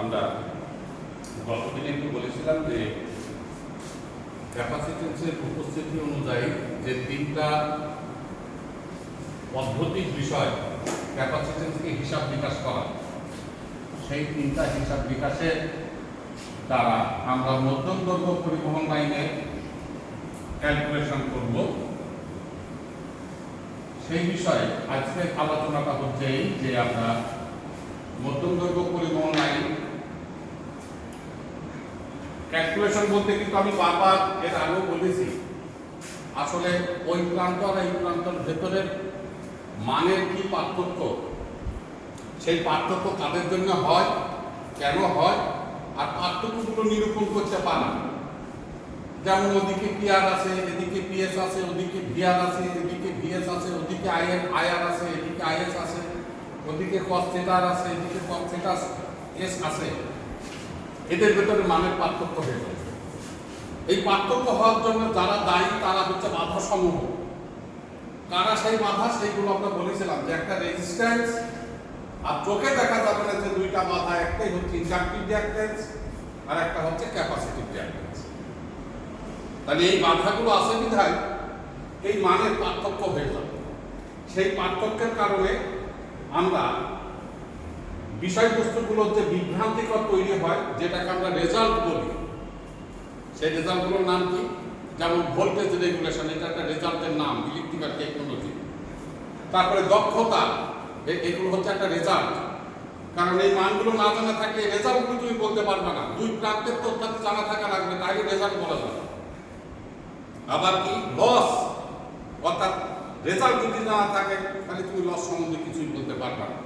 আমরা গতদিন একটু বলেছিলাম যে ক্যাপাসিটেন্সের উপস্থিতি অনুযায়ী যে তিনটা পদ্ধতির বিষয় ক্যাপাসিটেন্সকে হিসাব বিকাশ করা, সেই তিনটা হিসাব বিকাশের দ্বারা আমরা মধ্যম দৈর্ঘ্য পরিবহন লাইনের ক্যালকুলেশন করব। সেই বিষয়ে আজকে আলোচনাটা হচ্ছে এই যে আমরা মধ্যম দৈর্ঘ্য পরিবহন লাইন ক্যালকুলেশন বলতে কিন্তু আমি বারবার এর আগেও বলেছি, আসলে ওই প্রান্ত আর এই প্রান্তের ভেতরের মানের কি পার্থক্য, সেই পার্থক্য কাদের জন্য হয়, কেন হয়, আর পার্থক্যগুলো নিরূপণ করতে পারে। যেমন ওদিকে পিআর আছে, এদিকে পিএস আছে, ওদিকে ভিআর আছে, এদিকে ভিএস আছে, ওদিকে আইআর আছে, এদিকে আইএস আছে, ওদিকে কস থিটার আছে, এদিকে কস থিটা এস আছে। এদের ভেতরে মানের পার্থক্য হয়ে যায়। এই পার্থক্য হওয়ার জন্য যারা দায়ী তারা হচ্ছে বাধা সমূহ। কারা সেই বাধা, সেইগুলো আমরা বলেছিলাম যে একটা রেজিস্ট্যান্স, আর চোখে দেখা যাবে না যে দুইটা বাধা, একটাই হচ্ছে ইন্ডাকটিভ রিঅ্যাকট্যান্স আর একটা হচ্ছে ক্যাপাসিটিভ রিঅ্যাকট্যান্স। তাহলে এই বাধাগুলো আছে বিধায় এই মানের পার্থক্য হয়ে যাবে। সেই পার্থক্যের কারণে আমরা বিষয়বস্তুগুলোর যে বিভ্রান্তিকর তৈরি হয়, যেটাকে আমরা রেজাল্ট বলি, সেই রেজাল্টগুলোর নাম কি? যেমন ভোল্টেজ রেগুলেশন, এটা একটা রেজাল্টের নাম, ইলেকট্রিক্যাল টেকনোলজি। তারপরে দক্ষতা, এগুলো হচ্ছে একটা রেজাল্ট। কারণ এই মানগুলো না জানা থাকলে রেজাল্টগুলো তুমি বলতে পারবে না। দুই প্রান্তের তথ্য জানা থাকা লাগবে, তাহলে রেজাল্ট বলা যাবে। আবার কি লস, অর্থাৎ রেজাল্ট যদি জানা থাকে তাহলে তুমি লস সম্বন্ধে কিছুই বলতে পারবে না।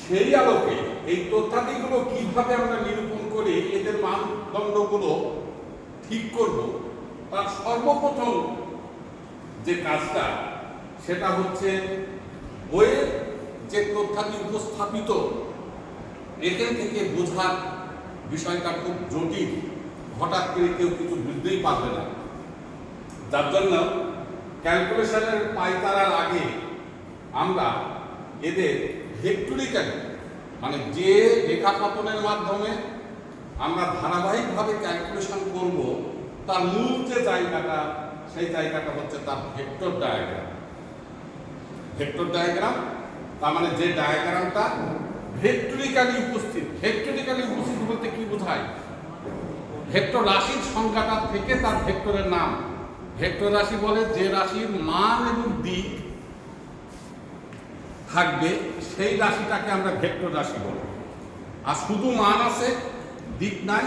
সেই আলোকে এই তথ্যাদিগুলো কিভাবে আমরা নিরূপণ করে এদের মানদণ্ডগুলো ঠিক করব, তার সর্বপ্রথম যে কাজটা সেটা হচ্ছে বইয়ের যে তথ্যাদি উপস্থাপিত, এখান থেকে বোঝার বিষয়টা খুব জটিল, হঠাৎ করে কেউ কিছু বুঝতেই পারবে না। যার জন্য ক্যালকুলেশনের পায়তারার আগে আমরা এদের ভেক্টরিক্যাল, মানে যে রেখাপাতনের মাধ্যমে আমরা ধারাবাহিকভাবে ক্যালকুলেশন করব, তার মূল যে জায়গাটা, সেই জায়গাটা হচ্ছে তার ভেক্টর ডায়াগ্রাম। ভেক্টর ডায়াগ্রাম তার মানে যে ডায়াগ্রামটা ভেক্টরিক্যালি উপস্থিত। ভেক্টরিক্যালি উপস্থিত বলতে কি বোঝায়? ভেক্টর রাশির সংখ্যাটা থেকে তার ভেক্টরের নাম। ভেক্টর রাশি বলে যে রাশির মান এবং দিক থাকবে, সেই রাশিটাকে আমরা ভেক্টর রাশি বলি। আর শুধু মান আছে, দিক নাই,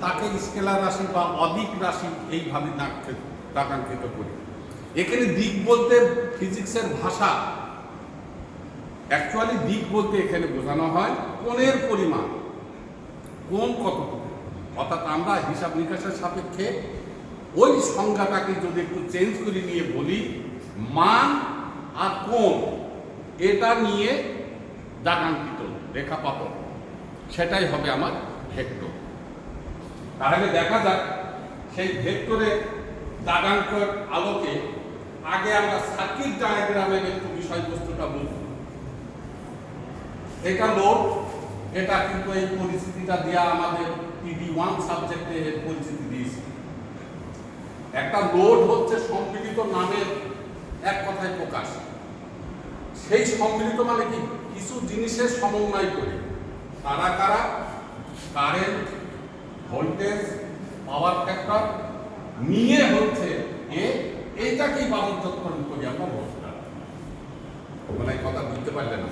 তাকে স্কেলার রাশি বা অদিক রাশি এইভাবে নামাঙ্কিত করি। এখানে দিক বলতে ফিজিক্সের ভাষা, অ্যাকচুয়ালি দিক বলতে এখানে বোঝানো হয় কোণের পরিমাণ, কোণ কতটুকু। অর্থাৎ আমরা হিসাব নিকাশের সাপেক্ষে ওই সংজ্ঞাটাকে যদি একটু চেঞ্জ করে নিয়ে বলি, মান আর কোণ এটা নিয়ে দাগাঙ্কিত রেখাপাতন, সেটাই হবে আমার ভেক্টর। তাহলে দেখা যাক সেই ভেক্টরের দাগাঙ্কের আলোকে আগে আমরা সার্কিট ডায়াগ্রামের একটু বিষয়বস্তুটা বুঝব। এটা লোড, এটা কিন্তু এই পরিস্থিতিটা দেওয়া আমাদের PD1 সাবজেক্টে এর পরিচিতি দিয়েছি। একটা লোড হচ্ছে সম্মিলিত নামের এক কথায় প্রকাশ। সেই সম্মিলিত মানে কি, কিছু জিনিসের সমন্বয় করে কারা কারা কারেন্ট, ভোল্টেজ, পাওয়ার ফ্যাক্টর নিয়ে হচ্ছে এইটাকেই বাবদযুক্তকরণ করি আমরা লোডটা। মানে কথা বুঝতে পারলে না,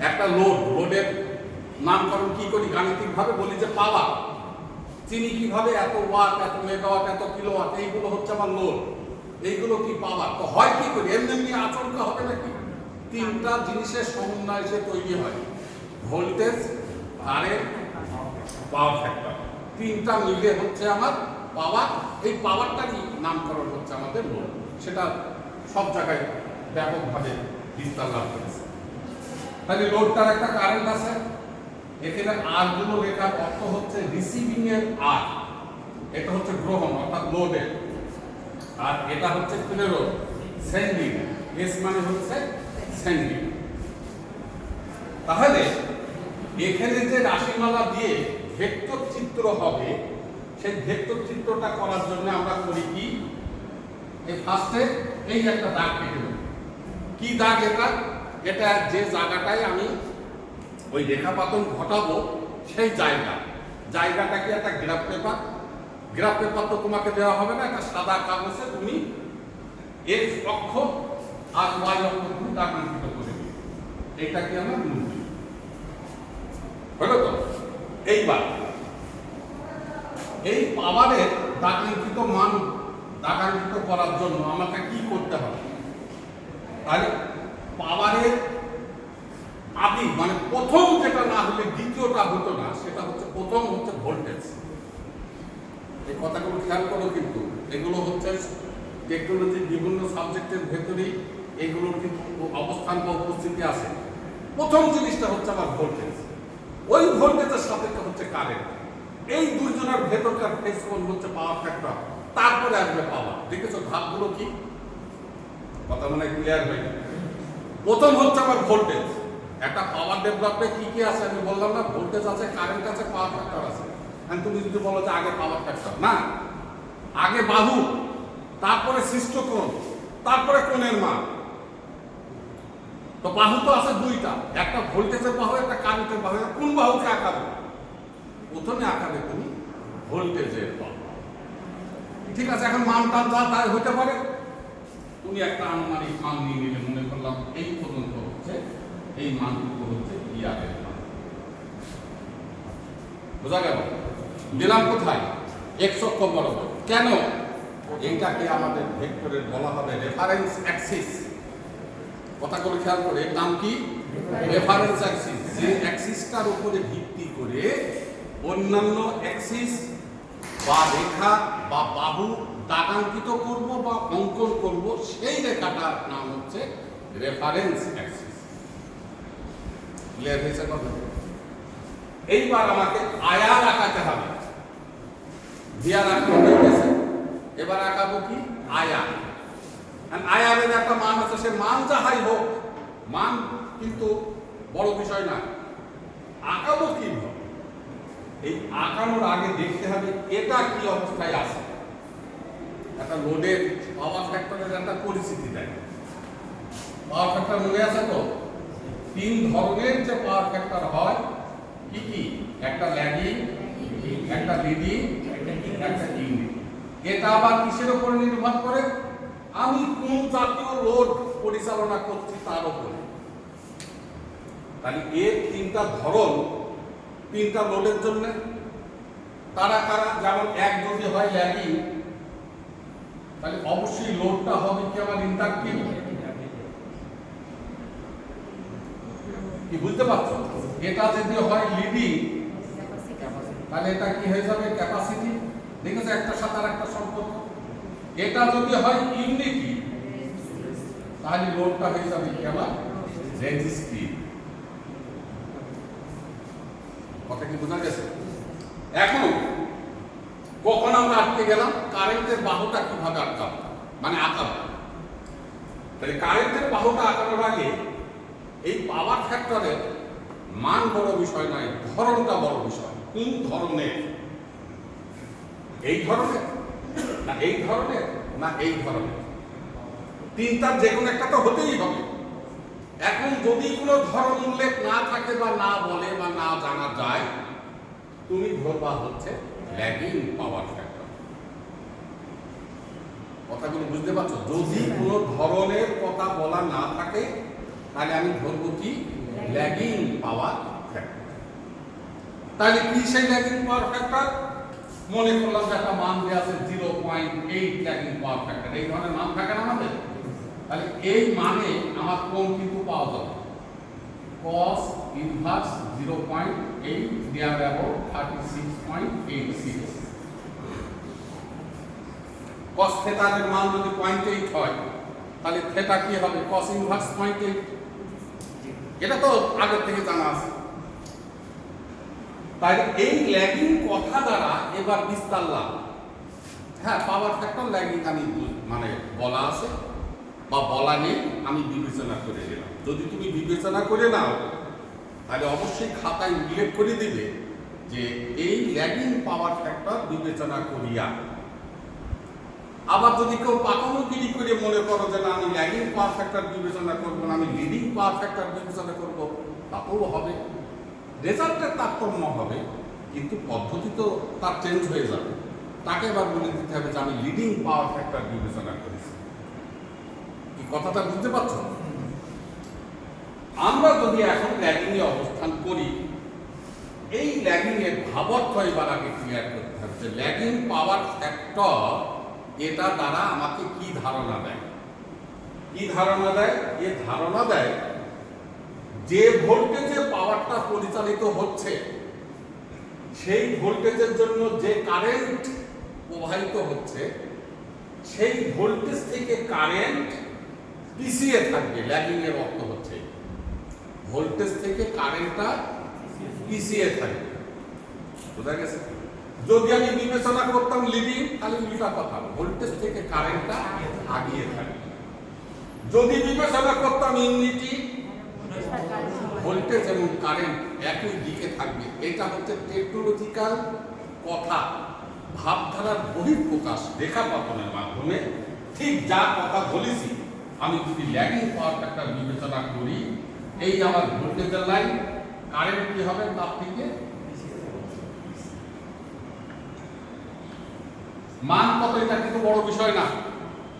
একটা লোডের নামকরণ কি করি গাণিতিকভাবে, বলি যে পাওয়ার, চিনি কিভাবে এত ওয়াট, এত মেগাওয়াট, এত কিলোওয়াট, এইগুলো হচ্ছে আমার লোড, এইগুলো কি পাওয়ার। তো হয় কি করি, এমনি আচমকা হবে নাকি, তিনটা জিনিসের সমন্বয় সে তৈরি হয়, ভোল্টেজ, কারেন্ট, পাওয়ার ফ্যাক্টর, তিনটা মিলে হচ্ছে আমার পাওয়ার। এই পাওয়ারটারই নামকরণ হচ্ছে আমাদের লোড। সেটা সব জায়গায় ব্যাপকভাবে বিস্তার লাভ করেছে। তাহলে লোডটার একটা কারেন্ট আছে, এখানে আর গুলো রেখার অর্থ হচ্ছে রিসিভিং এর আর, এটা হচ্ছে গ্রহণ অর্থাৎ লোডের, আর এটা হচ্ছে প্রেরণ সেন্ডিং, এস মানে হচ্ছে সেন্ডিং। তাহলে এখানে যে রাশিমালা দিয়ে ভেক্টর চিত্র হবে, সেই ভেক্টর চিত্রটা করার জন্য আমরা করি কি, এই ফার্স্টে এই একটা দাগ কেটে দেব। কি দাগ এটা? এটা যে জায়গাটায় আমি ওই রেখাপাতন ঘটাবো সেই জায়গাটাকে একটা গ্রাফ পেপার তো তোমাকে দেওয়া হবে না, একটা সাদা কাগজে তুমি এক্স অক্ষ আর ওয়াই অক্ষ তুমি দাগাঙ্কিত করে দিবে। এইটাকে আমরা মুভ হলো তো। এইবার এই পাওয়ারের দাগাঙ্কিত মান দাগাঙ্কিত করার জন্য আমাকে কি করতে হবে? তাহলে পাওয়ারের আদি মানে প্রথম যেটা না হলে দ্বিতীয়টা হতো না, সেটা হচ্ছে প্রথম হচ্ছে ভোল্টেজ। এই কথাগুলো খেয়াল করো, কিন্তু এগুলো হচ্ছে টেকনোলজির বিভিন্ন সাবজেক্টের ভেতরেই এগুলোর কিন্তু অবস্থান বা উপস্থিতি আছে। প্রথম জিনিসটা হচ্ছে আমার ভোল্টেজ, ওই ভোল্টেজের সাপেক্ষে হচ্ছে কারেন্ট, এই দুইজনের ভেতরকার ফেজ কোণ হচ্ছে পাওয়ার ফ্যাক্টর, তারপরে আসবে পাওয়ার। দেখেছো ধাপগুলো কি? কথা মানে ক্লিয়ার হয়ে গেল। প্রথম হচ্ছে আমার ভোল্টেজ। একটা পাওয়ার ডেভেলপে কি কি আছে আমি বললাম না, ভোল্টেজ আছে, কারেন্ট আছে, পাওয়ার ফ্যাক্টর আছে। আর তুমি যদি বলো যে আগে পাওয়ার ফ্যাক্টর, না, আগে বাহু, তারপরে সৃষ্ট কোণ, তারপরে কোণের মান। তো বাহু তো আছে দুইটা, একটা ভোল্টেজের বাহু, একটা কারেন্টের বাহু। কোন বাহুকে আঁকাবে? প্রথমে আঁকাবে তুমি ভোল্টেজের বাহু। ঠিক আছে, এখন মান টান যা তাই হতে পারে, তুমি একটা আনুমানিক মান নিয়ে নিলে, মনে করলাম এই পর্যন্ত হচ্ছে এই মানটুকু হচ্ছে ইয়ারের মান। বোঝা গেল? দিলাম কোথায়? এক্স অক্ষ বরাবর। কেন? এইটাকে আমাদের ভেক্টরের বলা হবে রেফারেন্স অ্যাক্সিস। কথা করে খেয়াল করে, এর নাম কি? Reference Axis. যে অ্যাক্সিসটার উপরে ভিত্তি করে অন্যান্য অ্যাক্সিস বা রেখা বা বাহু দাগাঙ্কিত করব বা অঙ্কন করব, সেই রেখাটার নাম হচ্ছে রেফারেন্স অ্যাক্সিস। ক্লিয়ার হয়েছে কথা? এইবার আমাকে আয়ার আঁকাতে হবে। ভিয়ার আঁকা হয়ে গেছে, এবার আঁকাবো কি? আয়ার। আয়ারের একটা মান আছে, সে মান যাহাই হোক, মান কিন্তু বড় বিষয় না। আঁকাবো কি? এই আঁকানোর আগে দেখতে হবে এটা কি অবস্থায় আছে। একটা লোডের পাওয়ার ফ্যাক্টরের একটা পরিস্থিতি দেয়। পাওয়ার ফ্যাক্টর মনে আছে তো? তিন ধরনের যে পাওয়ার ফ্যাক্টর হয়, কি কি? একটা ল্যাগিং, একটা লিডিং, একটা ইন্ডিং। এটা আবার কিসের উপরে নির্ভর করে? আমি কোন জাতীয় লোড পরিচালনা করছি তার উপরে। তাহলে এর তিনটা ধরন, তিনটা লোডের জন্য। তারা কারা? যেমন এক যদি হয় ল্যাগিং, তাহলে অবশ্যই লোডটা হবে কি আমার ইন্ডাকটিভ। কি বুঝতে পারছো? এটা যদি হয় লিডিং, তাহলে এটা কি হয়ে যাবে? ক্যাপাসিটি। দেখেছো একটার সাথে আর একটা সম্পর্ক। এটা যদি হয় ইউনিটি তাহলে লোডটা হয়ে যাবে কি আমার রেজিস্ট্রিভ। কথা কি বোঝা গেছে? এখন কখন আমরা আটকে গেলাম? কারেন্টের বাহুটা কিভাবে আটকাবো, মানে আঁকাবো। তাহলে কারেন্টের বাহুটা আঁকানোর আগে এই পাওয়ার ফ্যাক্টরের মান বড় বিষয় নয়, ধরনটা বড় বিষয়। কোন ধরনের? এই ধরনের না এই ধরনের না এই ধরনের, তিনটার যে কোনো একটা তো হতেই হবে। এখন যদি কোনো ধরন উল্লেখ না থাকে বা না বলে বা না জানা যায়, তুমি ধরবা হচ্ছে ল্যাগিং পাওয়ার ফ্যাক্টর। কথাগুলো বুঝতে পারছো? যদি কোনো ধরনের কথা বলা না থাকে তাহলে আমি ধরবো কি ল্যাগিং পাওয়ার ফ্যাক্টর। তাহলে কি সেই ল্যাগিং পাওয়ার ফ্যাক্টর? মনে করলাম যে একটা মান দেওয়া আছে 0.8 ল্যাগিং পাওয়ার ফ্যাক্টর। এই ধরনের মান থাকে না আমাদের? তাহলে এই মানে আমার কোণ কিন্তু পাওয়া যাবে cos ইনভার্স 0.8 দেয়া ব্যবহার 36.86। cos থিটার মান যদি 0.8 হয় তাহলে থিটা কি হবে? cos inverse 0.8। এটা তো আগে থেকে জানা আছে। তাই এই ল্যাগিং কথা দ্বারা এবার বিস্তার লাভ। হ্যাঁ, পাওয়ার ফ্যাক্টর ল্যাগিং আমি মানে বলা আছে বা বলা নেই, আমি বিবেচনা করে দিলাম। যদি তুমি বিবেচনা করে নাও তাহলে অবশ্যই খাতায় উল্লেখ করে দিবে যে এই ল্যাগিং পাওয়ার ফ্যাক্টর বিবেচনা করিয়া। আবার যদি কেউ পাকামোগিরি করে মনে করো যে না আমি ল্যাগিং পাওয়ার ফ্যাক্টর বিবেচনা করবো না, আমি লিডিং পাওয়ার ফ্যাক্টর বিবেচনা করবো, তাতেও হবে। রেজাল্টের তারতম্য হবে, কিন্তু পদ্ধতি তো তার চেঞ্জ হয়ে যাবে। তাকে এবার বলে দিতে হবে যে আমি লিডিং পাওয়ার ফ্যাক্টর বিবেচনা করেছি। কি কথাটা বুঝতে পারছো? আমরা যদি এখন ল্যাগিং এ অবস্থান করি, এই ল্যাগিং এর ভাবার্থ এবার আগে ক্লিয়ার করতে হবে যে ল্যাগিং পাওয়ার ফ্যাক্টর এটা দ্বারা আমাকে কি ধারণা দেয়। কি ধারণা দেয়? এ ধারণা দেয় যে ভোল্টেজে পাওয়ারটা পরিচালিত হচ্ছে সেই ভোল্টেজের জন্য যে কারেন্ট প্রবাহিত হচ্ছে সেই ভোল্টেজ থেকে কারেন্ট পিছিয়ে থাকবে। ল্যাগিং এর অর্থ হচ্ছে ভোল্টেজ থেকে কারেন্টটা পিছিয়ে থাকবে। বোঝা গেছে? যদি আমি বিবেচনা করতাম লিডিং, তাহলে উল্টা কথা, ভোল্টেজ থেকে কারেন্টটা আগিয়ে থাকবে। যদি বিবেচনা করতাম ইউনিটি, ভোল্টেজ এবং কারেন্ট একই দিকে থাকবে। এটা হচ্ছে টেকনোলজিক্যাল কথা, ভাবধারার বহিঃপ্রকাশ রেখাপাতনের মাধ্যমে। ঠিক যা কথা বলেছি, আমি যদি ল্যাগিং পাওয়ার ফ্যাক্টর বিবেচনা করি, এই আমার ভোল্টেজের লাইন, কারেন্ট কি হবে তার থেকে মান কত, এটা কিন্তু বড় বিষয় না।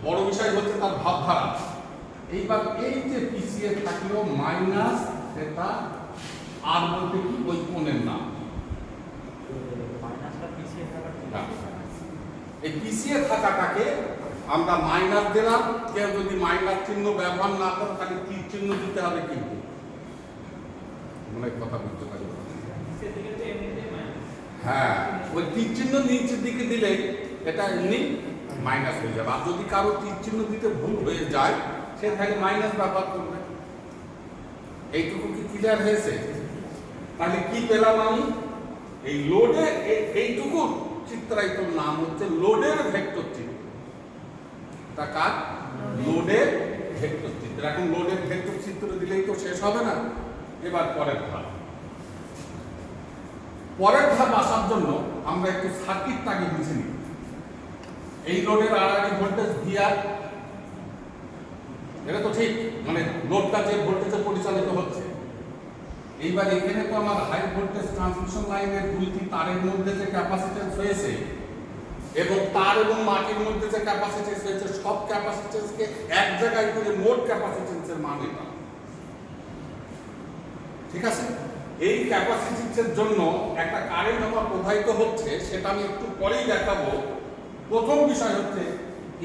বড় বিষয় হচ্ছে তার ভাবধারা। এইবার এই যে পিছিয়ে থাকলো মাইনাস থিটা, আর বলতে কি ওই কোণের নাম। এই পিছিয়ে থাকাটাকে আমরা মাইনাস দিলাম। কেউ যদি মাইনাস চিহ্ন ব্যবহার না করে তাহলে তীর চিহ্ন দিতে হবে, কিন্তু মনে কথা বুঝতে পারি। হ্যাঁ, ওই তীর চিহ্ন নিচের দিকে দিলে এটা এমনি মাইনাস হয়ে যাবে। আর যদি কারো তীর চিহ্ন দিতে ভুল হয়ে যায়, সে তাহলে মাইনাস ব্যবহার করবে। এইটুকু কি ক্লিয়ার হয়েছে? তাহলে কি পেলাম আমি? এই লোডের এইটুকু চিত্রায়িত নাম হচ্ছে লোডের ভেক্টর চিত্র। তা কার? লোডের ভেক্টর চিত্র। এখন লোডের ভেক্টর চিত্র দিলেই তো শেষ হবে না। এবার পরের ধাপ। পরের ধাপ আসার জন্য আমরা একটু সার্কিটটাকে বুঝে নিই। এই লোডের আড়াআড়ি ভোল্টেজ ভিআর, এটা তো ঠিক, মানে লোডটা যে ভোল্টেজে পরিচালিত হচ্ছে। এইবার এখানে তো আমার হাই ভোল্টেজ ট্রান্সমিশন লাইনের দুইটি তারের মধ্যে যে ক্যাপাসিটেন্স হয়েছে এবং তার এবং মাটির মধ্যে যে ক্যাপাসিটেন্স হয়েছে, সব ক্যাপাসিটেন্সকে এক জায়গায় করে মোট ক্যাপাসিটেন্সের মান এটা। ঠিক আছে? এই ক্যাপাসিটেন্সের জন্য একটা কারেন্ট আমার প্রবাহিত হচ্ছে, সেটা আমি একটু পরেই দেখাবো। প্রথম বিষয় হচ্ছে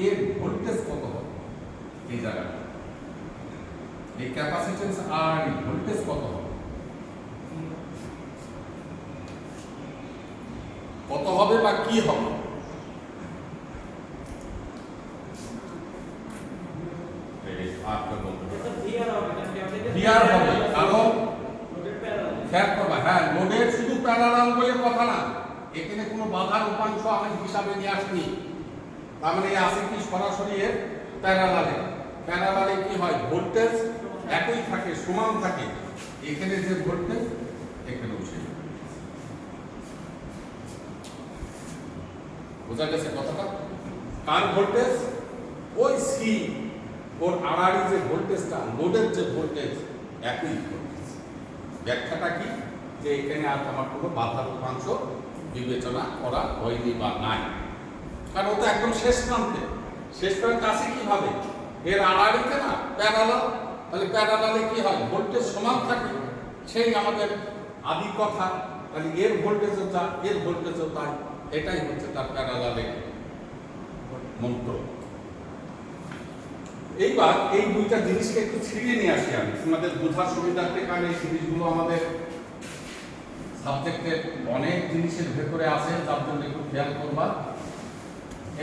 এর ভোল্টেজ কত হবে। এই জায়গাটা এই ক্যাপাসিটেন্স আর ভোল্টেজ কত হবে, কত হবে বা কি হবে। আচ্ছা বলতে ভিআর হবে কারণ খেয়াল করবা, হ্যাঁ লোডের শুধু প্যারালাল বলে কথা না, এখানে কোনো বাধার উপাংশ আমি হিসাবে নিয়ে আসিনি। তার মানে আছে কি সরাসরি এর প্যারালালে। প্যারালালে কি হয়, ভোল্টেজ একই থাকে, সমান থাকে। এখানে যে ভোল্টেজ এখানেও সেই। বোঝা গেছে কথাটা? কার ভোল্টেজ? ওই সি ওর আড়াআড়ি যে ভোল্টেজটা, লোডের যে ভোল্টেজ একই ভোল্টেজ। ব্যাখ্যাটা কি, যে এখানে আর আমার কোনো বাধার উপাংশ বিবেচনা করা হয়নি বা নাই, কারণ ও তো একদম শেষ প্রান্তে। শেষ প্রান্তে আসে কিভাবে, এর আড়াআড়িতে না প্যারালাল, তাহলে প্যারালালে কি হয়, ভোল্টেজ সমান থাকে। সেই আমাদের আদি কথা, তাহলে এর ভোল্টেজও যা এর ভোল্টেজও তাই, এটাই হচ্ছে তার প্যারালালে মন্ত্র। এইবার এই দুইটা জিনিসকে একটু ছিড়িয়ে নিয়ে আসি আমি তোমাদের বোঝার সুবিধার্থে, কারণ এই জিনিসগুলো আমাদের সাবজেক্টের অনেক জিনিসের ভেতরে আছে, যার জন্য একটু খেয়াল করবা।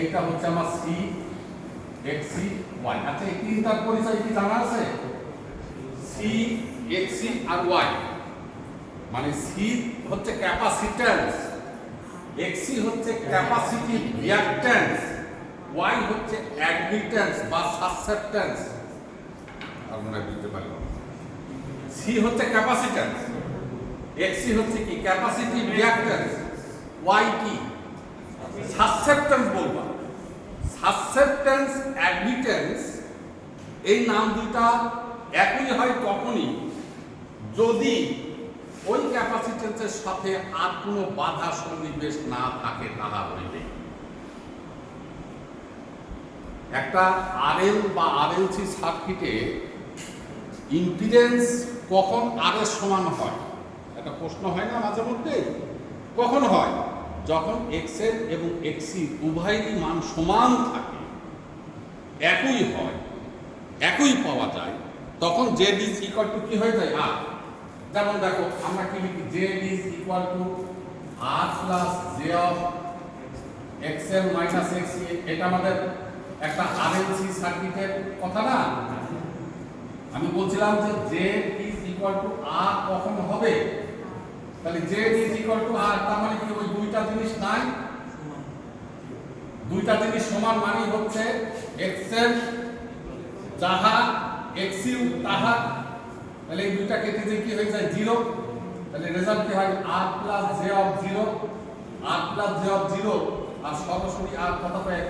এইটা হচ্ছে আমার সি এক্সি ওয়াই। আচ্ছা এই তিনটার পরিচয় কি জানা আছে? সি এক্সি আর ওয়াই, মানে সি হচ্ছে ক্যাপাসিট্যান্স, এক্সি হচ্ছে ক্যাপাসিটিভ রিঅ্যাকট্যান্স, ওয়াই হচ্ছে অ্যাডমিট্যান্স বা সাসেপ্ট্যান্স। আমরা বুঝতে পারলাম, সি হচ্ছে ক্যাপাসিট্যান্স, এক্সি হচ্ছে কি ক্যাপাসিটিভ রিঅ্যাকট্যান্স, ওয়াই কি সাসেপ্ট্যান্স বলবা। সাসেপ্ট্যান্স অ্যাডমিট্যান্স এই নাম দুইটা একই হয় তখনই যদি ওই ক্যাপাসিট্যান্সের সাথে আর কোনো বাধা সন্নিবেশ না থাকে, তাহা হইবে। একটা আরএল বা আরএলসি সার্কিটে ইম্পিডেন্স কখন আর এর সমান হয়, একটা প্রশ্ন হয় না মাঝে মধ্যে? কখন হয়? যখন এক্সএল এবং এক্সি উভয়েরই মান সমান থাকে, একই হয়, একই পাওয়া যায়, তখন জেড ইজ ইকুয়াল টু কি হয়ে যায়, আর। যেমন দেখো আমরা কি লিখি, Z is equal to R plus j of XL minus XC. এটা আমাদের একটা আরএলসি সার্কিটের কথা না? আমি বলছিলাম যে জেড ইজ ইকুয়াল টু আর কখন হবে, তাহলে জেড ইজ ইকুয়াল টু আর, তার মানে কি ওই দুইটা জিনিস নাই, দুইটা জিনিস সমান মানে হচ্ছে এক্সএল যাহা এক্সইউ তাহা, তাহলে এই দুইটা কেটে দিয়ে কি হয়ে যায়, জিরো। তাহলে রেজাল্ট কি হয়, R plus j of zero, R plus j of zero, আর সরাসরি আর কথা পায়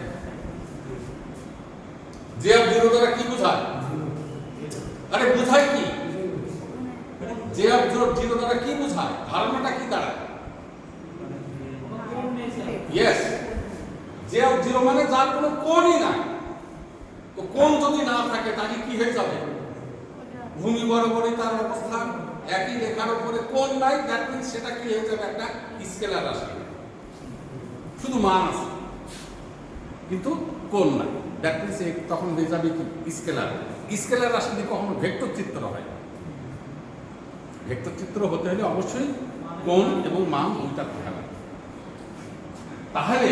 জে অফ জিরো দ্বারা কি বোঝায়? আরে বোঝায় কি, জে অফ জিরো দ্বারা কি বোঝায়, ধারণাটা কি দাঁড়ায়? ইয়েস, জে অফ জিরো মানে যার কোনো কোণই নাই। তো কোণ যদি না থাকে তাহলে কি হয়ে যাবে, ভূমি বরাবরই তার অবস্থান, একই রেখার উপরে কোণ নাই, দ্যাট মিন্স সেটা কি হয়ে যাবে, একটা স্কেলার রাশি, শুধু মান আছে কিন্তু কোণ নাই, দ্যাট মিন্স তখন হয়ে যাবে কি স্কেলার। স্কেলার রাশি দিয়ে কখনো ভেক্টর চিত্র হয়, ভেক্টর চিত্র হতে হলে অবশ্যই কোণ এবং মান দুইটা থাকা লাগে। তাহলে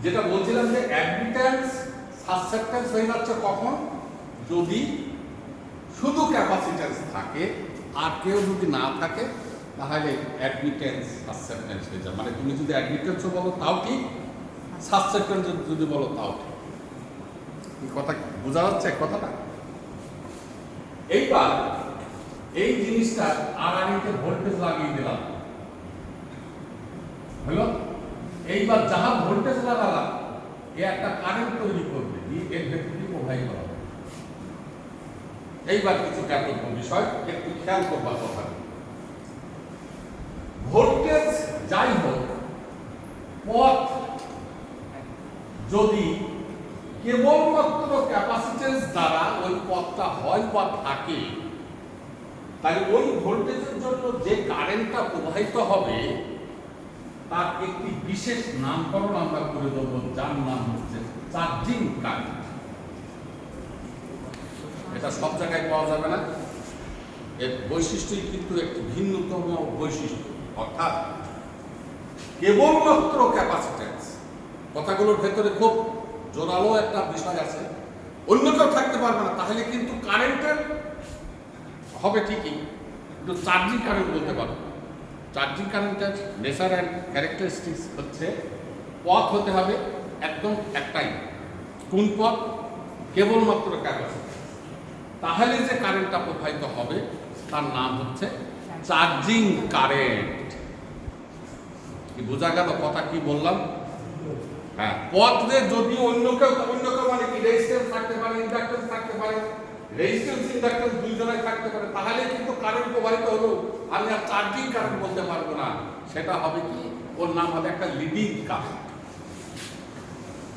যেটা বলছিলাম যে অ্যাডমিট্যান্স সাসেপ্ট্যান্স হয়ে যাচ্ছে কখন, যদি শুধু ক্যাপাসিট্যান্স থাকে আর কেউ যদি না থাকে, তাহলে অ্যাডমিট্যান্স সাসেপ্ট্যান্স হয়ে যায়। মানে তুমি যদি অ্যাডমিট্যান্সও বলো তাও ঠিক, সাসেপ্ট্যান্স যদি বলো তাও ঠিক। এই কথা বোঝা যাচ্ছে কথাটা? এইবার এই জিনিসটা আড়াআড়িতে ভোল্টেজ লাগিয়ে দিলাম, হলো? এইবার যাহা ভোল্টেজ লাগালাম এ একটা কারেন্ট তৈরি করবে, এর ভেতরে প্রবাহিত করা হবে। এইবার কিছু জ্ঞাতব্য বিষয় একটু খেয়াল করবার কথা। ভোল্টেজ যাই হোক, পথ যদি কেবলমাত্র ক্যাপাসিট্যান্স দ্বারা ওই পথটা হয় বা থাকে, তাহলে ওই ভোল্টেজের জন্য যে কারেন্টটা প্রবাহিত হবে তার একটি বিশেষ নামকরণ আমরা করে দেব, যার নাম হচ্ছে চার্জিং কারেন্ট। এটা সব জায়গায় পাওয়া যাবে না, এর বৈশিষ্ট্যই কিন্তু একটি ভিন্নতম বৈশিষ্ট্য, অর্থাৎ কেবলমাত্র ক্যাপাসিট্যান্স। কথাগুলোর ভেতরে খুব জোরালো একটা বিষয় আছে, অন্য কেউ থাকতে পারবে না, তাহলে কিন্তু কারেন্টের হবে ঠিকই, কিন্তু চার্জিং কারেন্ট বলতে পারবো। চার্জিং কারেন্টের নেচার অ্যান্ড ক্যারেক্টারিস্টিক্স হচ্ছে পথ হতে হবে একদম একটাই। কোন পথ? কেবলমাত্র ক্যাপাসিটর। তাহলে যে কারেন্টটা প্রবাহিত হবে তার নাম হচ্ছে চার্জিং কারেন্ট। কি বোঝা গেল কথা কি বললাম? হ্যাঁ, পথে যদি অন্য কেউ মানে কি রেজিস্ট্যান্স থাকতে পারে, ইন্ডাক্ট্যান্স থাকতে পারে, রেজিস্ট্যান্স ইন্ডাক্ট্যান্স দুইজনাই থাকতে পারে, তাহলে কিন্তু কারেন্ট প্রবাহিত হলো। আমি আর চার্জিং কারেন্ট বলতে পারবো না, সেটা হবে কি, ওর নাম হবে একটা লিডিং কারেন্ট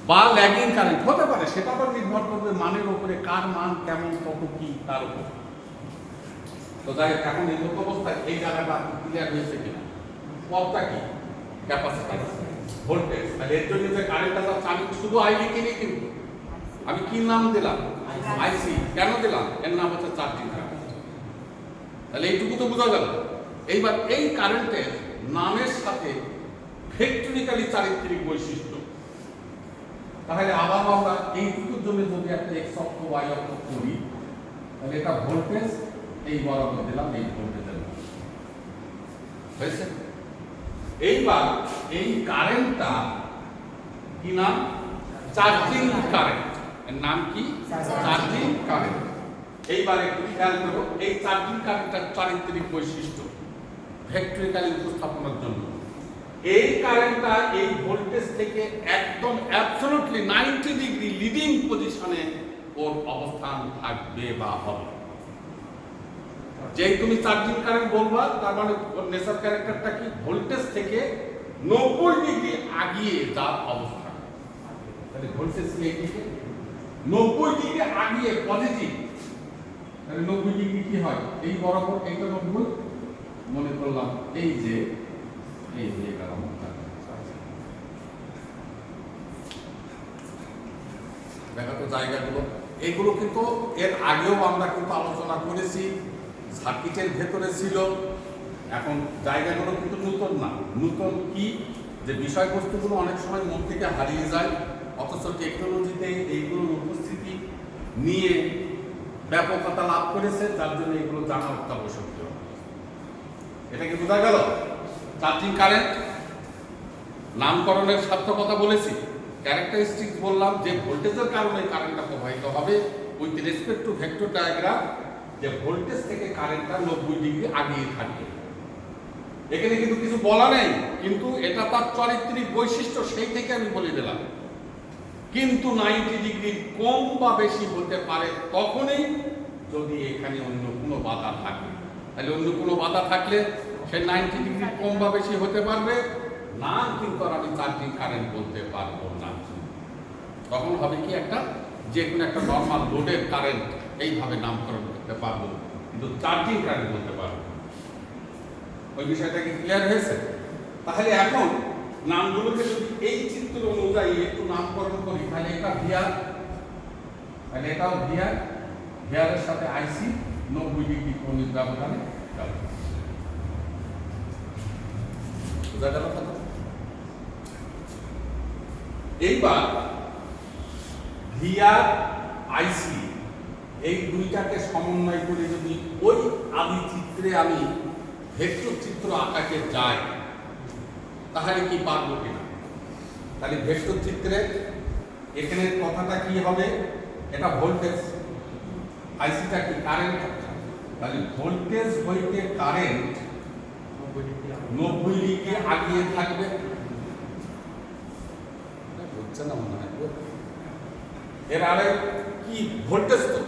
বা ল্যাগিং কারেন্ট হতে পারে। সেটা আবার নির্ভর করবে মানের উপরে, কার মান কেমন, কত কি তার উপর। তো যাই হোক, এখন এই অবস্থায় এই জায়গাটা ক্লিয়ার হয়েছে কিনা? পথটা কি? Capacitor, voltage. তাহলে এর জন্য যে কারেন্টটা যাচ্ছে, আমি শুধু আই লিখিনি, কিন্তু আমি কি নাম দিলাম? আইসি। কেন দিলাম? এর নাম হচ্ছে চার্জিং কারেন্ট। তাহলে এইটুকু তো বোঝা গেল। এইবার এই কারেন্টের নামের সাথে ভেক্টরিক্যালি চারিত্রিক বৈশিষ্ট্য। তাহলে আবার আমরা এইটুকুর জন্য যদি একটা এক্স অক্ষ ওয়াই অক্ষ করি, তাহলে এটা ভোল্টেজ, এই বরাবর দিলাম এই ভোল্টেজের মান হয়েছে। এইবার এই কারেন্টটা কি নাম? Charging current. এর নাম কি? Charging current. এইবার একটু খেয়াল করো, এই চার্জিং কারেন্টের চারিত্রিক বৈশিষ্ট্য ভেক্টরিক্যালি উপস্থাপনের জন্য এই কারেন্টটা এই ভোল্টেজ থেকে একদম অ্যাবসলিউটলি 90 ডিগ্রি লিডিং পজিশনে ওর অবস্থান থাকবে বা হবে। যেই তুমি চার্জিং কারেন্ট বলবা, তার মানে নেচার ক্যারেক্টারটা কি? ভোল্টেজ থেকে 90 ডিগ্রি আগিয়ে যার অবস্থান। তাহলে ভোল্টেজ কি এই দিকে 90 ডিগ্রি আগিয়ে পজিটিভ, তাহলে 90 ডিগ্রি কি হয়? এই বরাবর এইটা 90, মনে করলাম এই যে এটা দেখা তো জায়গাগুলো, এগুলো কিন্তু এর আগেও আমরা কিন্তু আলোচনা করেছি, সার্কিটের ভেতরে ছিল। এখন জায়গাগুলো কিন্তু নতুন না। নতুন কি? যে বিষয়বস্তুগুলো অনেক সময় মন থেকে হারিয়ে যায়, অথচ টেকনোলজিতে এইগুলোর উপস্থিতি নিয়ে ব্যাপকতা লাভ করেছে, যার জন্য এগুলো জানা অত্যাবশ্যক। এটা কি বোঝা গেল? চার্জিং কারেন্ট নামকরণের সার্থকতা বলেছি, ক্যারেক্টারিস্টিক্স বললাম, যে ভোল্টেজের কারণে কারেন্টটা প্রবাহিত হবে with respect to vector diagram, যে ভোল্টেজ থেকে কারেন্টটা 90 ডিগ্রি আগিয়ে থাকবে। এখানে কিন্তু কিছু বলা নেই, কিন্তু এটা তার চারিত্রিক বৈশিষ্ট্য, সেই থেকে আমি বলে দিলাম। কিন্তু 90 ডিগ্রি কম বা বেশি হতে পারে তখনই যদি এখানে অন্য কোনো বাধা থাকে। তাহলে অন্য কোনো বাধা থাকলে সে 90 ডিগ্রি কম বা বেশি হতে পারবে না, কিন্তু আর আমি চার্জিং কারেন্ট বলতে পারবো না। তখন হবে কি, একটা যে কোনো একটা নর্মাল লোডের কারেন্ট এইভাবে নামকরণ করতে পারবো, কিন্তু চার্জিং কারেন্ট বলতে পারবো। ওই বিষয়টা কি ক্লিয়ার হয়েছে? তাহলে এখন নামগুলোকে যদি এই চিত্র অনুযায়ী একটু নামকরণ করি, তাহলে এটা ভিআর, তাহলে এটাও ভিআর, ভিআরের সাথে আইসি 90 ডিগ্রি কোণের ব্যবধানে যাবে। বোঝা গেল কথা? এইবার ভিআর আইসি এই দুইটাকে সমন্বয় করে যদি ওই আদি চিত্রে আমি ভেক্টর চিত্র আঁকাতে যাই, তাহলে কি পারবো কিনা? তাহলে ভেক্টর চিত্রে এখানে কথাটা কি হবে? এটা ভোল্টেজ, আইসিটা কি? কারেন্ট। তাহলে ভোল্টেজ হইতে কারেন্ট 90 ডিগ্রি আগিয়ে থাকবে। বুঝছে না মনে হয়? এর আরে কি ভোল্টেজ? তো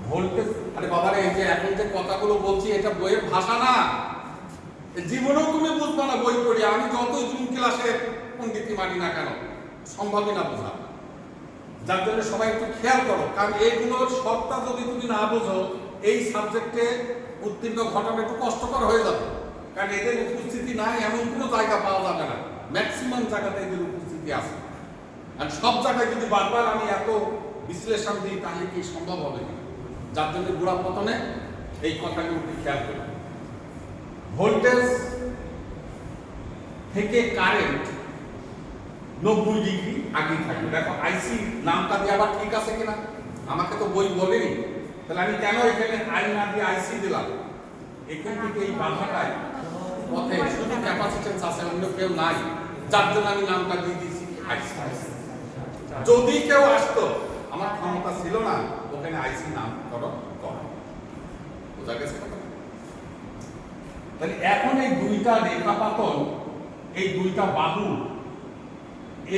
ভোল্টেজ। আরে বাবারে, এই যে এখন যে কথাগুলো বলছি, এটা বইয়ের ভাষা না, জীবনেও তুমি বুঝবে না বই পড়ি। আমি যতই জুন ক্লাসে পণ্ডিতি মানি না কেন, সম্ভবই না বোঝা। যার জন্য সবাই একটু খেয়াল করো, কারণ এইগুলোর সবটা যদি তুমি না বোঝো, এই সাবজেক্টে উত্তীর্ণ ঘটানো একটু কষ্টকর হয়ে যাবে। কারণ এদের উপস্থিতি নাই এমন কোনো জায়গা পাওয়া যাবে না, ম্যাক্সিমাম জায়গাতে এদের উপস্থিতি আছে। আর সব জায়গায় যদি বারবার আমি এত বিশ্লেষণ দিই, তাহলে কি সম্ভব হবে না? যার জন্য গোড়া পতনে এই কথাগুলো খেয়াল করি। ভোল্টেজ থেকে কারেন্ট 90 ডিগ্রি আগেই থাকবে। দেখো আইসি নামটা দিয়ে আবার ঠিক আছে কিনা, আমাকে তো বই বলেনি, তাহলে আমি কেন এখানে আই না দিয়ে আইসি দিলাম? এখান থেকে এই বাধাটায় পথে শুধু ক্যাপাসিটেন্স আছে, অন্য কেউ নাই, যার জন্য আমি নামটা দিয়ে দিয়েছি আইসি। যদি কেউ আসতো, আমার ক্ষমতা ছিল না ওখানে আইসি নামকরণ করা। বোঝা গেছে কথা? তাহলে এখন এই দুইটা রেখাপাতন, এই দুইটা বাহু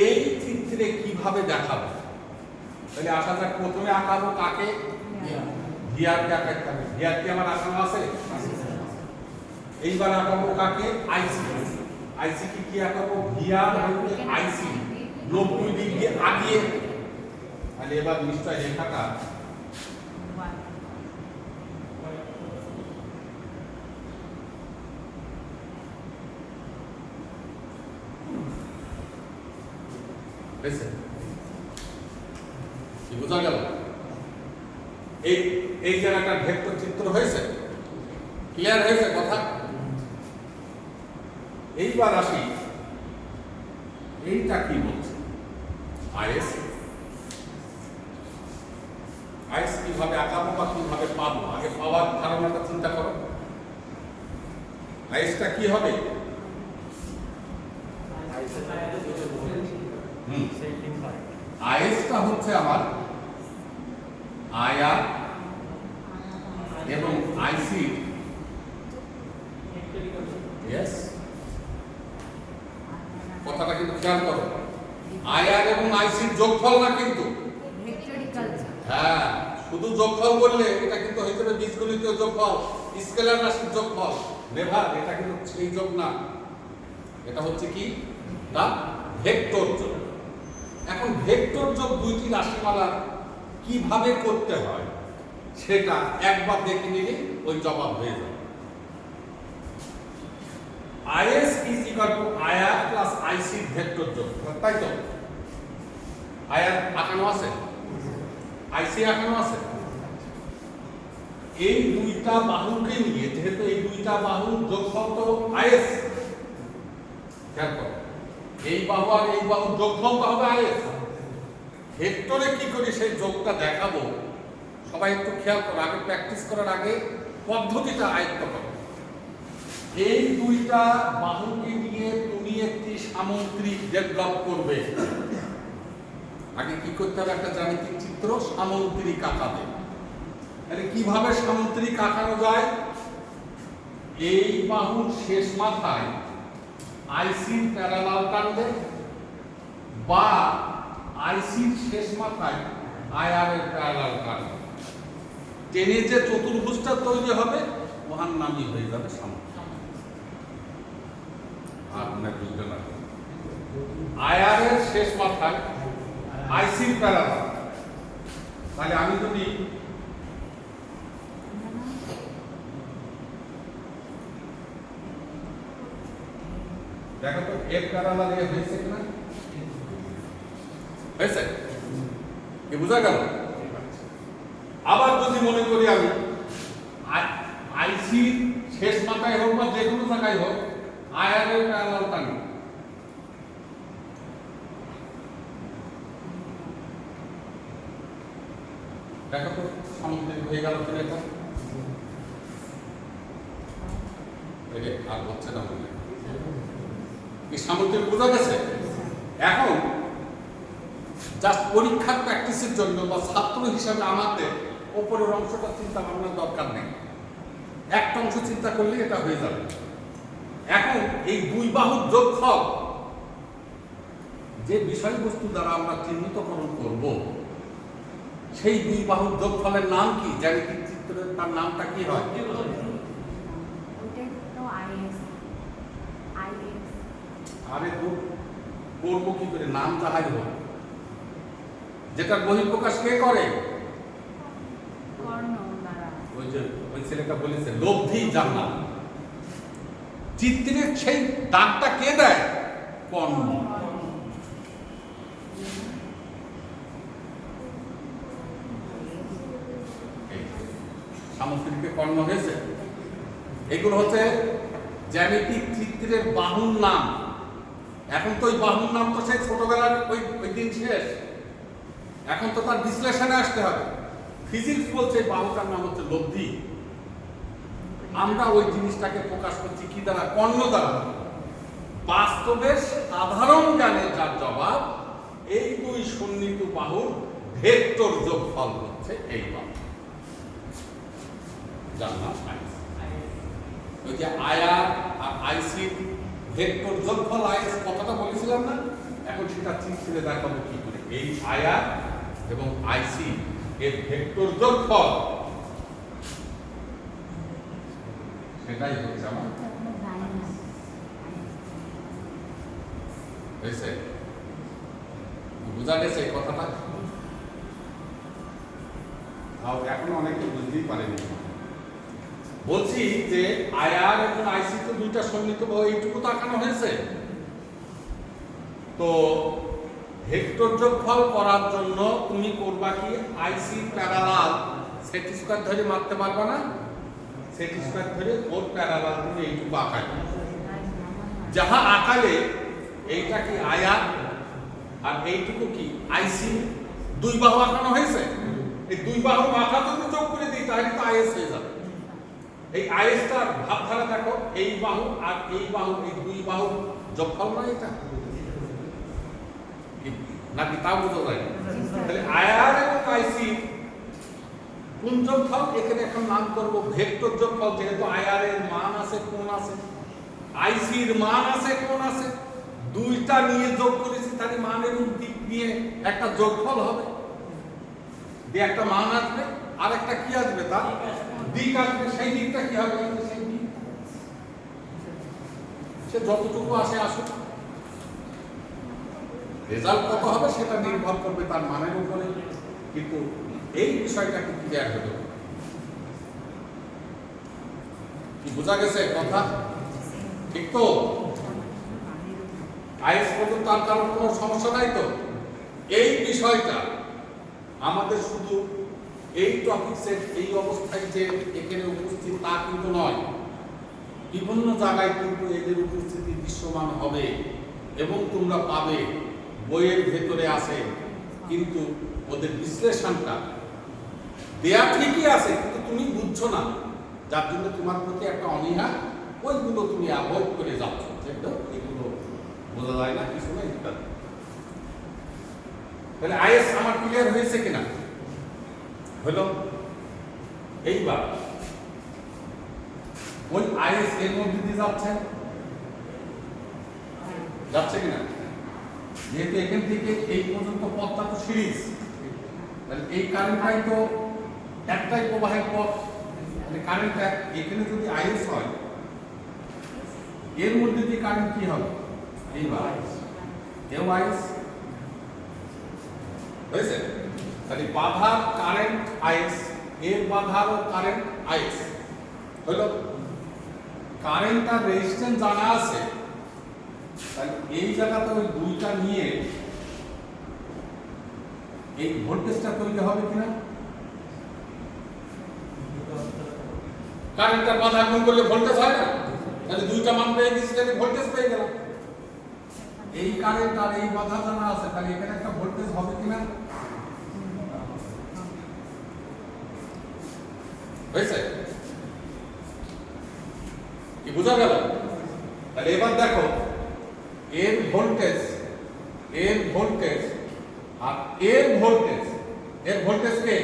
এই চিত্রে কিভাবে দেখাবো? তাহলে আসা যাক, প্রথমে আঁকাবো কাকে? ভিআরকে আঁকাতে হবে। ভিআরকে আমার আঁকানো আছে। এইবার আঁকাবো কাকে? আইসি। আইসি কি আঁকাবো? ভিআর হইতে আইসি 90 ডিগ্রি আগিয়ে। তাহলে এবার নিশ্চয় রেখাটা কি বোঝা গেল? এই জায়গাটা ভেক্টর চিত্র হয়েছে, ক্লিয়ার হয়েছে কথা? এইবার আসি, এইটা কি বলছে? আইএস। আইএস কিভাবে আঁকাবো বা কিভাবে পাবো? আগে পাওয়ার ধারণাটা চিন্তা করো। আইএসটা কি হবে? আইএসটা হচ্ছে আমার আইআর এবং আইসি। ইয়েস, কথাটা কিন্তু খেয়াল করো, আইআর এবং আইসির যোগফল না কিন্তু। হ্যাঁ, শুধু যোগফল বললে এটা কিন্তু হয়ে যাবে বীজগণিতীয় যোগফল, স্কেলার রাশির যোগফল। নেভার, এটা কিন্তু সেই যোগ না, এটা হচ্ছে কি না ভেক্টর যোগ। এখন ভেক্টর যোগ দুইটি রাশিমালা কিভাবে করতে হয় সেটা একবার দেখে নিলে ওই জবাব হয়ে যাবে। Is is equal two IR plus IC vector যোগ, তাই তো? আইআর আঁকানো আছে, আইসি আঁকানো আছে। এই দুইটা বাহুকে নিয়ে, যেহেতু এই দুইটা বাহুর যোগফল তো আইএস, খেয়াল করো, এই বাহু আর এই বাহুর যোগফল তো হবে আইএস। ভেক্টরে কি করি সেই যোগটা দেখাবো, সবাই একটু খেয়াল করো, আগে প্র্যাকটিস করার আগে পদ্ধতিটা আয়ত্ত করো। এই দুইটা বাহুকে নিয়ে তুমি একটি সামুদ্রিক ডেভেলপ করবে। আগে কি করতে হবে? একটা জ্যামিতিক চিত্র সামুদ্রিক আঁকাবে। তাহলে কিভাবে সামুদ্রিক আঁকানো যায়? এই বাহুর শেষ মাথায় আইসির প্যারালাল টানবে, বা আইসির শেষ মাথায় আইআর এর প্যারালাল টানবে। টেনে যে চতুর্ভুজটা তৈরি হবে ওহার নামই হয়ে যাবে সামুদ্রিক। আর মনে বুঝতে না, আইআর এর শেষ মাথায় আইসির প্যারালাল। তাহলে আমি যদি দেখো তো এর প্যারালাল এ হয়েছে কিনা? হয়েছে, কি বোঝা গেল? আবার যদি মনে করি আমি আইসি শেষ মাথায় হোক বা যে কোনো জায়গায় হোক আইআর এর প্যারালাল টানি, দেখো তো সামুদ্রিক হয়ে গেল কিনা? এটা আর হচ্ছে না মনে, এই সামুদ্রিক বোঝা গেছে। এখন জাস্ট পরীক্ষার প্র্যাকটিসের জন্য বা ছাত্র হিসাবে আমাদের উপরের অংশটা চিন্তা ভাবনার দরকার নেই, একটা অংশ চিন্তা করলে এটা হয়ে যাবে। এখন এই দুই বাহুর যোগফল যে বিষয়বস্তু দ্বারা আমরা চিহ্নিতকরণ করব, সেই দুই বাহুর যোগফলের নাম কি? জ্যামিতিক চিত্রে তার নামটা কি হয়? আরে করবো কি করে? নাম যাহাই হোক, যেটা বহিঃপ্রকাশ কে করে? ওই যে ওই ছেলেটা বলেছে লব্ধি জানা, চিত্রের সেই দাগটা কে দেয়? কর্ণ। সামুদ্রিকে কর্ণ হয়েছে। এগুলো হচ্ছে জ্যামিতিক চিত্রের বাহুর নাম। এখন তো ওই বাহুর নাম তো সেই ছোটবেলার ওই দিন শেষ। এখন তো তার বিশ্লেষণে আসতে হবে। ফিজিক্স বলছে বাহুটার নাম হচ্ছে লব্ধি। আমরা ওই জিনিসটাকে প্রকাশ করছি কি দ্বারা? কর্ণ দ্বারা। বাস্তবের সাধারণ জ্ঞানের যার জবাব, এই দুই সন্নিহিত বাহুর ভেক্টর যোগফল হচ্ছে এই বাহু, যার নাম আইস। ওই যে আয়ার আর আইসির ভেক্টর যোগফল আইস কথাটা বলেছিলাম না? এখন সেটা চিত্রে দেখাবো কি করে। এই আয়ার এবং আইসি এর ভেক্টর যোগফল, সেটাই হচ্ছে আমার হয়েছে। বোঝা গেছে এই কথাটা? এখন অনেকে বুঝতেই পারেনি। বলছি যে আয়ার এবং আইসি তো দুইটা সন্নিহিত বাহু, এইটুকু তাকানো হয়েছে। তো ভেক্টর যোগফল করার জন্য তুমি করবা কি? আইসি প্যারালাল সেট স্কয়ার ধরে মারতে পারবা না? সেট স্কয়ার ধরে ওর প্যারালাল তুমি এইটুকু আঁকালে, যাহা আঁকালে এইটা কি আয়ার আর এইটুকু কি আইসি, দুই বাহু আঁকানো হয়েছে। এই দুই বাহু মাথা যদি যোগ করে দিই তাহলে তো আইএস হয়ে যাবে। এই আইএসটার ভাবধারা দেখো, এই বাহু আর এই বাহু, এই দুই বাহু যোগফল না এটা নাকি? তা বোঝা যায়। তাহলে আয়ার এবং আইসি কোন যোগফল? এখানে এখন নাম করব ভেক্টর যোগফল, যেহেতু আয়ার এর মান আছে, কোণ আছে, আইসির মান আছে, কোণ আছে, দুইটা নিয়ে যোগ করেছি, তাহলে মান এবং দিক নিয়ে একটা যোগফল হবে। দিয়ে একটা মান আসবে, আর একটা কি আসবে? তার দিক আসবে। সেই দিকটা কি হবে? সেই দিক, সে যতটুকু আসে আসুক, রেজাল্ট কত হবে সেটা নির্ভর করবে তার মানের উপরে। কিন্তু এই বিষয়টা কি ক্লিয়ার হলো? কি বোঝা গেছে কথা? ঠিক তো? আইএস পর্যন্ত তার কারণ কোনো সমস্যা নাই তো? এই বিষয়টা আমাদের শুধু এই টপিকসের এই অবস্থায় যে এখানে উপস্থিত তা কিন্তু নয়, বিভিন্ন জায়গায় কিন্তু এদের উপস্থিতি দৃশ্যমান হবে এবং তোমরা পাবে। বইয়ের ভেতরে আছে, কিন্তু ওদের বিশ্লেষণটা দেয়া ঠিকই আছে, কিন্তু তুমি বুঝছো না, যার জন্য তোমার প্রতি একটা অনীহা, ওইগুলো তুমি অ্যাভয়েড করে যাচ্ছ। এগুলো বোঝা যায় না, কিছু না ইত্যাদি। তাহলে আইএস আমার ক্লিয়ার হয়েছে কিনা? হলো। এইবার ওই আইএস এর মধ্যে দিয়ে যাচ্ছে কিনা? যেহেতু এখান থেকে এই পর্যন্ত পথটা তো সিরিজ, তাহলে এই কারেন্টটাই তো একটাই প্রবাহের পথ। মানে কারেন্টটা এখানে যদি আইএস হয়, এর মধ্যে দিয়ে কারেন্ট কি হবে? এইবার এও আইএস হয়েছে। তাহলে বাধার কারেন্ট আইএস, এর বাধারও কারেন্ট আইএস হলো। কারেন্ট আর রেজিস্ট্যান্স জানা আছে, তাহলে এই জায়গাতে ওই দুইটা নিয়ে এই ভোল্টেজটা তৈরি হবে কিনা? কারেন্ট আর বাধা গুণ করলে ভোল্টেজ হয় না? তাহলে দুইটা মান পেয়ে গেছি, তাহলে ভোল্টেজ পেয়ে গেলাম। এই কারেন্ট আর এই বাধা জানা আছে, তাহলে এখানে একটা ভোল্টেজ হবে কিনা? হয়েছে? কি বোঝা গেল? তাহলে এবার দেখো, এর ভোল্টেজ আর এর ভোল্টেজ কে?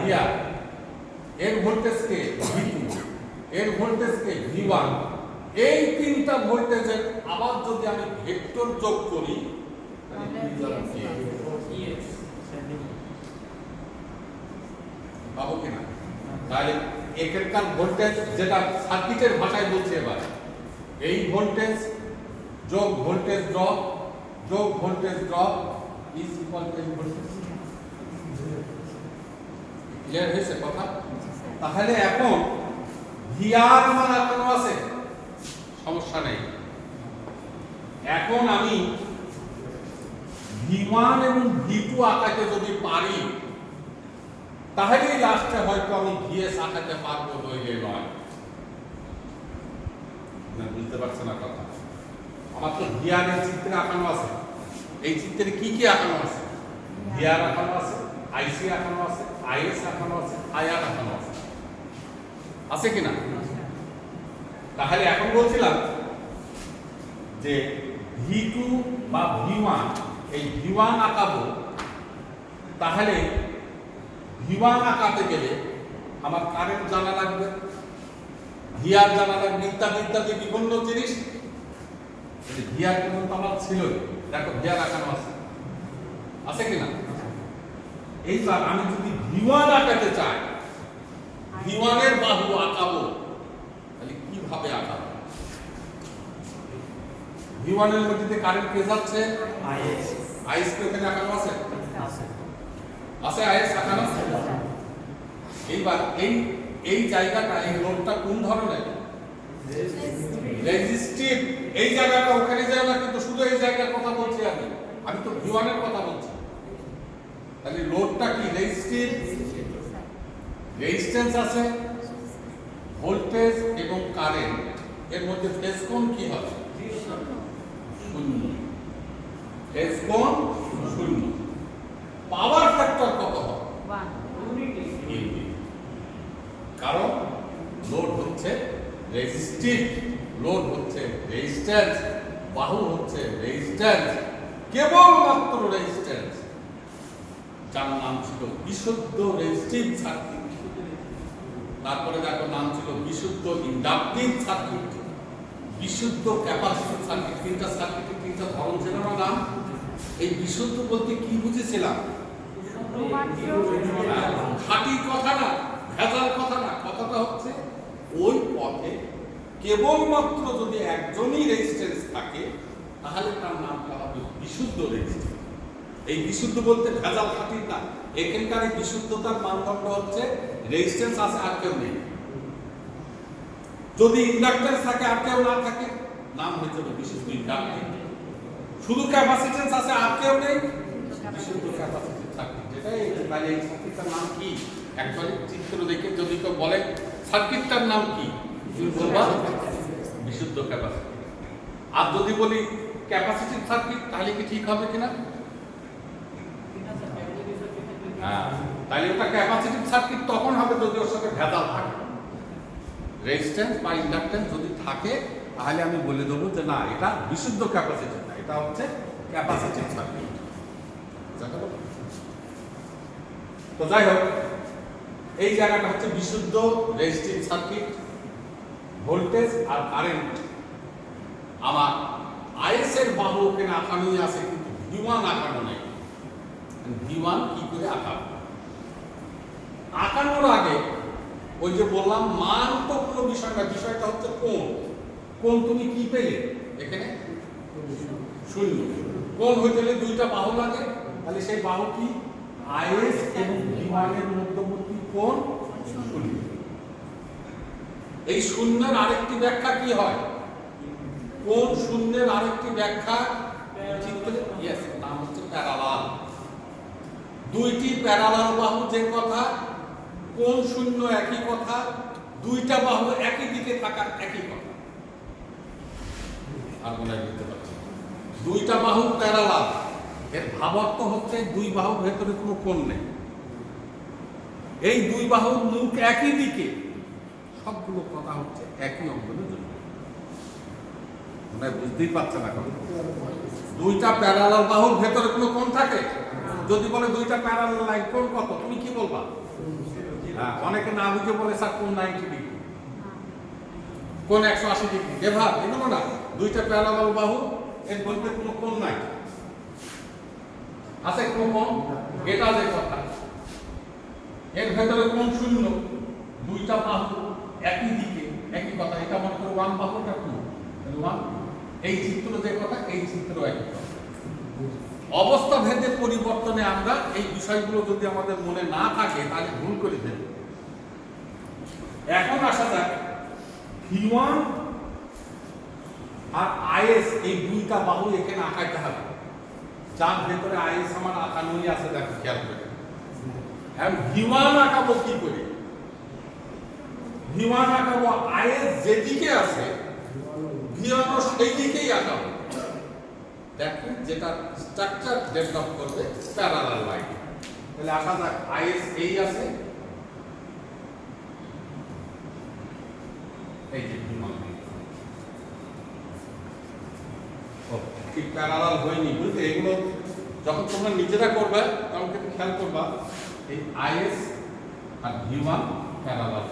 ভিআর। এর ভোল্টেজ কে? V2। এর ভোল্টেজ কে? V1। এই তিনটা ভোল্টেজের আবার যদি আমি ভেক্টর যোগ করি, পাবো কিনা? তাহলে এখানকার ভোল্টেজ, যেটা সার্কিটের ভাষায় বলছে এবার, এই ভোল্টেজ যোগ ভোল্টেজ ড্রপ যোগ voltage drop is equal two এই ভোল্টেজ। ক্লিয়ার হয়েছে কথা? তাহলে এখন ভিআর আমার এখনো আছে, সমস্যা নেই। এখন আমি V1 এবং V2 আঁকাতে যদি পারি, তাহলেই লাস্টে হয়তো আমি VS আঁকাতে পারবো, নইলে নয়। বুঝতে পারছে না কথা? আমার তো ভিআরের চিত্রে আঁকানো আছে। এই চিত্রে কি কি আঁকানো আছে? ভিআর আঁকানো আছে, আইসি আঁকানো আছে, আইএস আঁকানো আছে, আইআর আঁকানো আছে, আছে কিনা? তাহলে এখন বলছিলাম যে V2 বা V1, এই V1 আঁকাবো, তাহলে V1 আঁকাতে গেলে আমার কারেন্ট জানা লাগবে, ভিআর জানা লাগবে, ইত্যাদি ইত্যাদি বিভিন্ন জিনিস। ভিআর কিন্তু আমার ছিল, দেখো ভিআর আঁকানো আছে, আছে কিনা? এইবার আমি যদি V1 আঁকাতে চাই, V1 এর বাহু আঁকাবো, তাহলে কিভাবে আঁকাবো? V1 এর মধ্যে কারেন্ট কে যাচ্ছে? আইএস। আইএস কে ওখানে আঁকানো আছে? আছে আইএস আঁকানো আছে। এইবার এই জায়গাটা, এই লোডটা কোন ধরনের? রেজিস্টিভ। এই জায়গাটা ওখানে যায় না, কিন্তু শুধু এই জায়গার কথা বলছি আমি তো V1 এর কথা বলছি। তাহলে লোডটা কি? রেজিস্টিভ। রেজিস্ট্যান্স আছে, ভোল্টেজ এবং কারেন্ট এর মধ্যে ফেজ কোণ কি হবে? শূন্য। ফেজ কোণ শূন্য। পাওয়ার ফ্যাক্টর কত হবে? 1। কারণ লোড হচ্ছে রেজিস্টিভ, লোড হচ্ছে রেজিস্ট্যান্স, বাহু হচ্ছে রেজিস্ট্যান্স, কেবলমাত্র রেজিস্ট্যান্স, যার নাম ছিল বিশুদ্ধ রেজিস্টিভ সার্কিট। তারপরে দেখো নাম ছিল বিশুদ্ধ ইন্ডাকটিভ সার্কিট, বিশুদ্ধ ক্যাপাসিটিভ সার্কিট। তিনটা সার্কিটের তিনটা ধরন ছিল না নাম। এই বিশুদ্ধ বলতে কি বুঝেছিলাম? খাঁটি কথা না, ভেজাল কথা না। কথাটা হচ্ছে ওই পথে কেবলমাত্র যদি একজনই রেজিস্ট্যান্স থাকে, তাহলে তার নামটা হবে বিশুদ্ধ রেজিস্ট্যান্স। এই বিশুদ্ধ বলতে ভেজাল খাঁটি না। এখানকার এই বিশুদ্ধতার মানদণ্ড হচ্ছে রেজিস্ট্যান্স আছে আর কেউ নেই। যদি ইন্ডাক্ট্যান্স থাকে আর কেউ না থাকে, নাম হয়ে যাবে বিশুদ্ধ ইন্ডাক্টিভ। শুধু ক্যাপাসিট্যান্স আছে আর কেউ নেই, বিশুদ্ধ ক্যাপাসিটিভ সার্কিট। যেটাই তাহলে এই সার্কিটটার নাম কি? একবার চিত্র দেখে যদি কেউ বলে সার্কিটটার নাম কি, বলবা বিশুদ্ধ ক্যাপাসিটিভ। আর যদি বলি ক্যাপাসিটিভ সার্কিট, তাহলে কি ঠিক হবে কিনা? হ্যাঁ, তাহলে ওটা ক্যাপাসিটিভ সার্কিট তখন হবে যদি ওর সাথে ভেজাল থাকে। রেজিস্ট্যান্স বা ইন্ডাকট্যান্স যদি থাকে, তাহলে আমি বলে দেবো যে না, এটা বিশুদ্ধ ক্যাপাসিটিভ না, এটা হচ্ছে ক্যাপাসিটিভ সার্কিট। তো যাই হোক, এই জায়গাটা হচ্ছে বিশুদ্ধ রেজিস্টিভ সার্কিট। ভোল্টেজ আর কারেন্ট আমার আইএস এর বাহু ওখানে আঁকানোই আছে, কিন্তু V1 আঁকানো নেই। V1 কি করে আঁকাবো? আঁকানোর আগে ওই যে বললাম, মান তো কোনো বিষয় না, বিষয়টা হচ্ছে কোণ। কোণ তুমি কি পেলে এখানে? শূন্য। কোণ হইতে গেলে দুইটা বাহু লাগে, তাহলে সেই বাহু কি? আইএস এবং V1 এর মধ্যবর্তী কোণ শূন্য। এই শূন্যের আরেকটি ব্যাখ্যা কি হয়? কোণ শূন্যের আরেকটি ব্যাখ্যা চিত্রে নাম হচ্ছে প্যারালাল। দুইটি প্যারালাল বাহু যে কথা, কোণ শূন্য একই কথা, দুইটা বাহু একই দিকে থাকা একই কথা। আর মনে করতে পারছি দুইটা বাহু প্যারালাল, এর ভাবার্থ হচ্ছে দুই বাহুর ভেতরে কোনো কোণ নেই। এই দুই বাহুর মুখ একই দিকে, সবগুলো কথা হচ্ছে একই অঙ্গনের জন্য। বুঝতেই পারছে না কথা? দুইটা প্যারালাল বাহুর ভেতরে কোনো কোণ থাকে? যদি বলে দুইটা প্যারালাল লাইন কোণ কত, তুমি কি বলবা? হ্যাঁ, অনেকে না বুঝে বলে স্যার কোণ 90 ডিগ্রি, কোণ 180 ডিগ্রি। এভাবে এগুলো না, দুইটা প্যারালাল বাহু, এর মধ্যে কোনো কোণ নাই। আছে কোনো কোণ? এটা যে কথা, এর ভেতরে কোণ শূন্য, দুইটা বাহু একই দিকে একই কথা। এটা মনে করো 1 বাহু, এটা 2, 1। এই চিত্র যে কথা, এই চিত্র একই কথা। অবস্থা ভেদে পরিবর্তনে আমরা এই বিষয়গুলো যদি আমাদের মনে না থাকে, তাহলে ভুল করে দেব। এখন আসা যাক, V1 আর আইএস এই দুইটা বাহু এখানে আঁকাইতে হবে, যার ভেতরে আইএস আমার আঁকানোই আছে। দেখো খেয়াল করে, এখন V1 আঁকাবো কি করে? V1 আঁকাবো, আইএস যেদিকে আছে V1 সেই দিকেই আঁকাবো। দেখেন যেটা স্ট্রাকচার ডেভেলপ করবে প্যারালাল লাইন। তাহলে আসা যাক আইএস এই আছে, এই যে ঠিক প্যারালাল হয়নি বুঝতে। এগুলো যখন তোমরা নিজেরা করবে তখন কিন্তু খেয়াল করবা এই আইএস আর V1 প্যারালাল।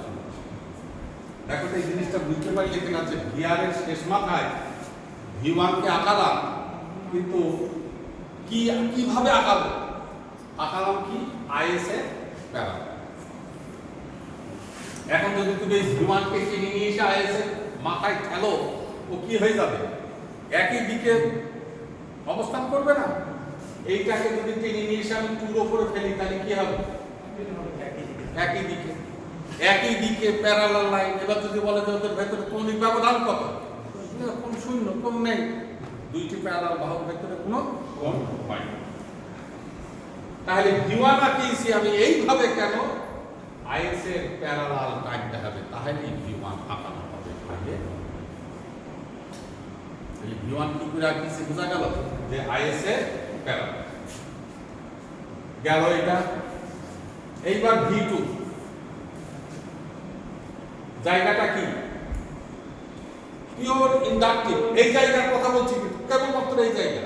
দেখো তো এই জিনিসটা বুঝতে পারলে কিনা যে ভিআর এর শেষ মাথায় V1 কে আঁকালাম, কিন্তু কিভাবে আঁকালাম কি আইএস এর প্যারালাল। এখন যদি তুমি V1 কে টেনে নিয়ে এসে আইএস এর মাথায় ঠেলো, ও কি হয়ে যাবে? একই দিকে অবস্থান করবে না। এইটাকে যদি টেনে নিয়ে এসে আমি পুরো করে ফেলি তাহলে কি হবে? একই দিকে প্যারালাল লাইন। এবার যদি বলে যে ওদের ভেতরে কৌণিক ব্যবধান কত, কোন শূন্য, কোন নেই, দুইটি প্যারালাল বাহুর ভেতরে কোনো কোণ হয় না। তাহলে V1 আঁকিয়েছি আমি এইভাবে কেন? আইএস এর প্যারালাল টানতে হবে, তাহলে V1 আঁকানো হবে। V1 কি করে আঁকিয়েছি বোঝা গেল যে আইএস এর প্যারালাল গেল এটা। এইবার V2 জায়গাটা কি? Pure inductive. এই জায়গার কথা বলছি কিন্তু কেবলমাত্র এই জায়গা,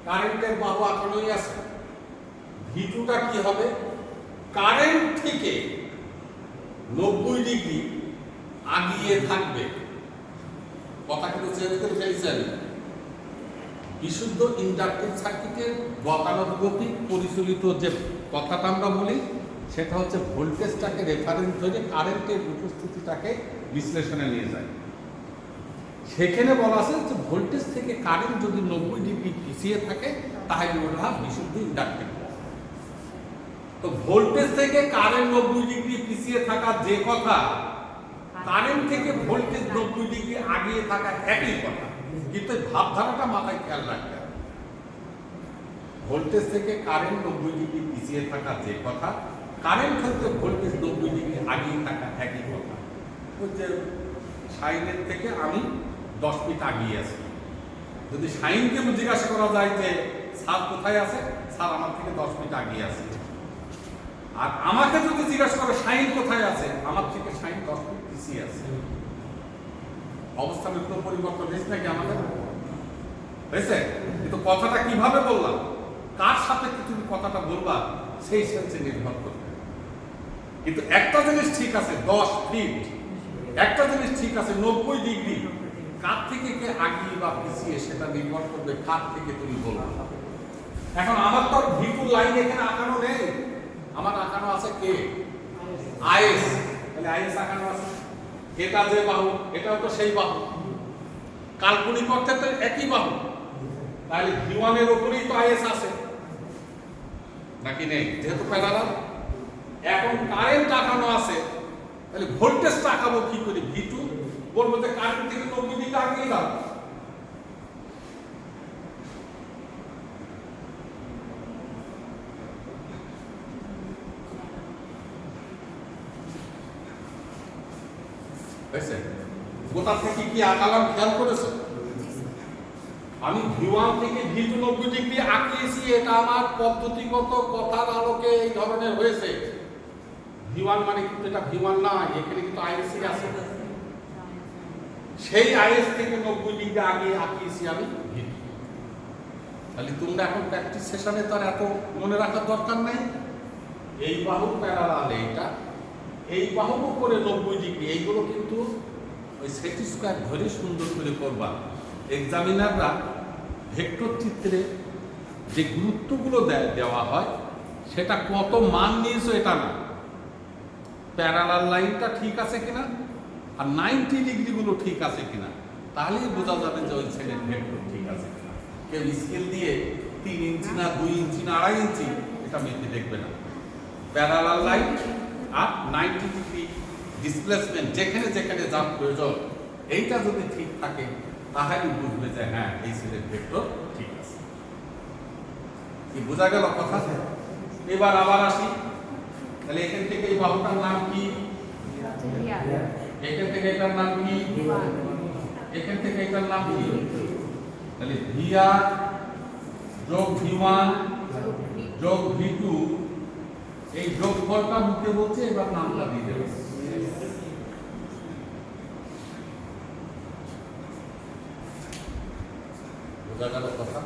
কারেন্টের বাহু আঁকানোই আছে। V2টা কি হবে? কারেন্ট থেকে 90 ডিগ্রি আগিয়ে থাকবে। কথা কিন্তু চেঞ্জ করে ফেলছেন। বিশুদ্ধ ইন্ডাকটিভ সার্কিটের গতানুগতিক পরিচালিত যে কথাটা আমরা বলি, সেটা হচ্ছে ভোল্টেজটাকে রেফারেন্স ধরে কারেন্টের উপস্থিতিটাকে বিশ্লেষণে নিয়ে যায়। সেখানে বলা আছে যে ভোল্টেজ থেকে কারেন্ট যদি 90 ডিগ্রি পিছিয়ে থাকে তাহলে ওটা বিশুদ্ধ ইন্ডাকটিভ। তো ভোল্টেজ থেকে কারেন্ট 90 ডিগ্রি পিছিয়ে থাকা যে কথা, কারেন্ট থেকে ভোল্টেজ 90 ডিগ্রি আগিয়ে থাকা একই কথা, কিন্তু ভাবধারাটা মাথায় খেয়াল রাখতে হবে। ভোল্টেজ থেকে কারেন্ট 90 ডিগ্রি পিছিয়ে থাকা যে কথা, কারেন্ট থেকে ভোল্টেজ 90 ডিগ্রি আগিয়ে থাকা একই কথা। যে সাইনের থেকে আমি 10 ফিট আগিয়ে আছি। যদি সাইনকে জিজ্ঞাসা করা যায় যে স্যার কোথায় আছে, স্যার আমার থেকে 10 ফিট আগিয়ে আছে। আর আমাকে যদি জিজ্ঞাসা করে সাইন কোথায় আছে, আমার থেকে সাইন 10 ফিট পিছিয়ে আছে। অবস্থানের কোনো পরিবর্তন হয়েছে নাকি আমাদের? হয়েছে। কিন্তু কথাটা কিভাবে বললাম, কার সাপেক্ষে তুমি কথাটা বলবা, সেই সেন্সে নির্ভর করবে। কিন্তু একটা জিনিস ঠিক আছে 10 ফিট, একটা জিনিস ঠিক আছে 90 ডিগ্রি। কার থেকে কে আগিয়ে বা পিছিয়ে সেটা নির্ভর করবে কার থেকে তুমি বলবে। এখন আমার তো V2 লাইন এখানে আঁকানো নেই, আমার আঁকানো আছে কে? আইএস। তাহলে আইএস আঁকানো আছে। এটা যে বাহু, এটাও তো সেই বাহু, কাল্পনিক অর্থে তো একই বাহু। তাহলে V1 এর উপরেই তো আইএস আছে নাকি নেই? যেহেতু প্যারালাল। এখন কারেন্ট আঁকানো আছে, তাহলে ভোল্টেজটা আঁকাবো কি করে? V2 বলবো যে কারেন্ট থেকে 90 ডিগ্রি আগিয়ে দাও। গোটা থেকে কি আঁকালাম খেয়াল করেছো? আমি V1 থেকে V2 90 ডিগ্রি আঁকিয়েছি, এটা আমার পদ্ধতিগত কথার আলোকে এই ধরনের হয়েছে। V1 মানে কিন্তু এটা V1 না, এখানে কিন্তু আইএস আছে। সেই আইএস থেকে 90 ডিগ্রি আগে আঁকিয়েছি আমি V2। তাহলে তোমরা এখন প্র্যাকটিস সেশনে তার এত মনে রাখার দরকার নাই। এই বাহু প্যারালাল এইটা, এই বাহুর উপরে 90 ডিগ্রি, এইগুলো কিন্তু ওই সেট স্কয়ার ধরে সুন্দর করে করবা। এক্সামিনাররা ভেক্টর চিত্রে যে গুরুত্বগুলো দেওয়া হয় সেটা কত মান নিয়েছো এটা না, প্যারালাল লাইনটা ঠিক আছে কিনা আর 90 ডিগ্রিগুলো ঠিক আছে কিনা, তাহলেই বোঝা যাবে যে ওই ছেলের ভেক্টর ঠিক আছে কিনা। কেউ স্কেল দিয়ে 3 ইঞ্চি না 2 ইঞ্চি না 2.5 ইঞ্চি এটা মেপে দেখবে না। প্যারালাল লাইন আর 90 ডিগ্রি ডিসপ্লেসমেন্ট যেখানে যেখানে যা প্রয়োজন, এইটা যদি ঠিক থাকে তাহলে বুঝবে যে হ্যাঁ এই ছেলের ভেক্টর ঠিক আছে। কি বোঝা গেল কথা? এবার আবার আসি। তাহলে এখান থেকে এই বাহুটার নাম কি? এখান থেকে এটার নাম কি? এখান থেকে এটার নাম কি? তাহলে VR যোগ V1 যোগ V2 এই যোগফলটা মুখে বলছে, এবার নামটা দিয়ে দেবে। বোঝা গেল কথা?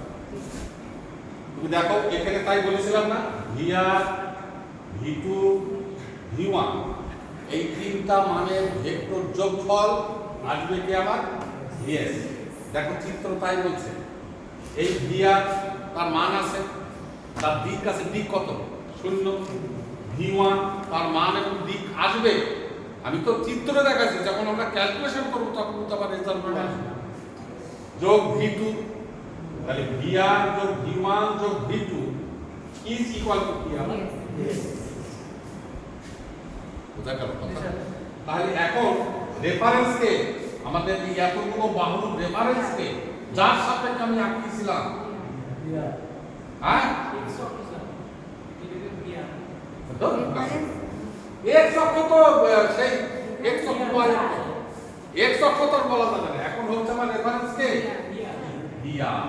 তুমি দেখো এখানে তাই বলেছিলাম না, VR V2 V1 এই তিনটা মানের ভেক্টর যোগফল আসবে কি আমার VS। দেখো চিত্র তাই বলছে, এই VR তার মান আছে, তার দিক আছে, দিক কত 0। V1 তার মান এবং দিক আসবে, আমি তো চিত্রে দেখাচ্ছি, যখন আমরা ক্যালকুলেশন করব তখন তো আবার রেজাল্ট আসবে। যোগ V2, তাহলে VR যোগ V1 যোগ V2 ইজ ইকুয়াল টু কি আমার বোঝা গেল কথা? তাহলে এখন রেফারেন্সকে, আমাদের এই এতগুলো বাহুর রেফারেন্সকে যার সাপেক্ষে আমি আঁকিয়েছিলাম, হ্যাঁ x অক্ষ তো সেই x অক্ষ y অক্ষ, x অক্ষ তো বলা যাবে না, এখন হচ্ছে আমার রেফারেন্সকে VR।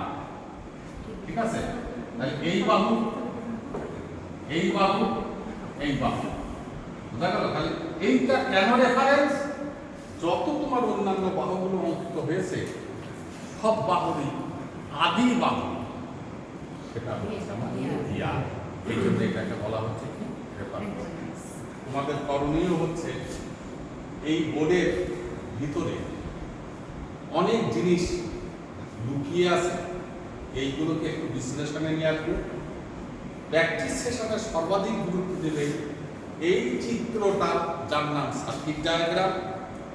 ঠিক আছে? তাহলে এই বাহু, এই বাহু, এই বাহু, বুঝা গেল? তাহলে এইটা কেন রেফারেন্স? যত তোমার অন্যান্য বাহুগুলো অঙ্কিত হয়েছে সব বাহুরই আদি বাহু, সেটা হচ্ছে আমার VR। এই জন্য এটাকে বলা হচ্ছে কি রেফারেন্স। তোমাদের করণীয় হচ্ছে এই বোর্ডের ভিতরে অনেক জিনিস লুকিয়ে আছে, এইগুলোকে একটু বিশ্লেষণে নিয়ে আসবে। প্র্যাকটিস সেশনে সর্বাধিক গুরুত্ব দেবে এই চিত্রটা, যার নাম সার্কিট ডায়াগ্রাম।